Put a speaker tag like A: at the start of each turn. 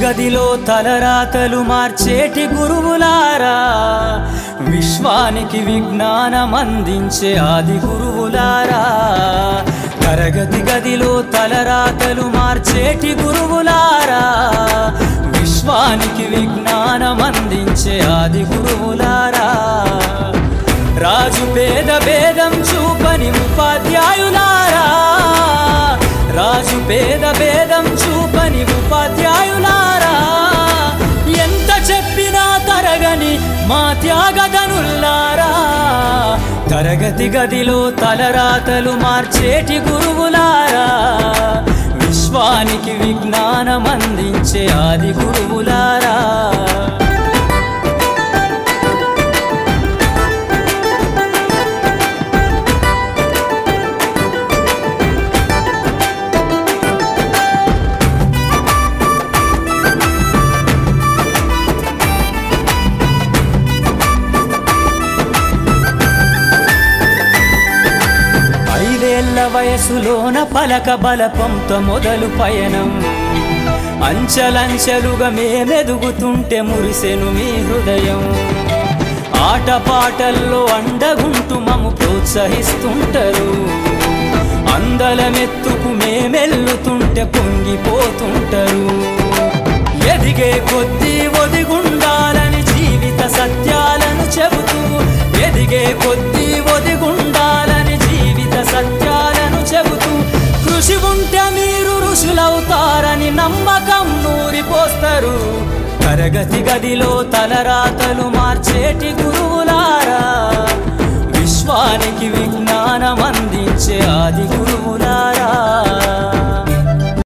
A: గదిలో తలరాతలు మార్చేటి గురువులారా, విశ్వానికి విజ్ఞానం అందించే ఆది గురువులారా. తరగతి గదిలో తలరాతలు మార్చేటి గురువులారా, విశ్వానికి విజ్ఞానం అందించే ఆది గురువులారా. రాజు పేద భేదం చూపని ఉపాధ్యాయులారా, రాజు పేద భేదం చూపని ఉపాధ్యాయులారా. ఎంత చెప్పినా తరగని మా త్యాగధనుల్లారా, తరగతి గదిలో తలరాతలు మార్చేటి గురువులారా, విశ్వానికి విజ్ఞానం అందించే ఆది గురువులారా. వయసులోన పలక బలపంతో మొదలు పయనం, అంచలంచెలుగా మేమెదుగుతుంటే మురిసెను మీ హృదయం. ఆటపాటల్లో అండగుంటూ మము ప్రోత్సహిస్తుంటారు, అందలమెత్తుకు మేమెల్లుతుంటే పొంగిపోతుంటారు. ఎదిగే కొద్దీ ఒదిగుండాలని జీవిత సత్యాలను చెబుతూ, ఎదిగే కొద్దీ ఒదిగుండాలని జీవిత సత్యాలను చెబుతూ, కృషి ఉంటే మీరు ఋషులవుతారని నమ్మకం నూరిపోస్తారు. తరగతి గదిలో తలరాతలు మార్చేటి గురువులారా, విశ్వానికి విజ్ఞానం అందించే ఆది గురువులారా.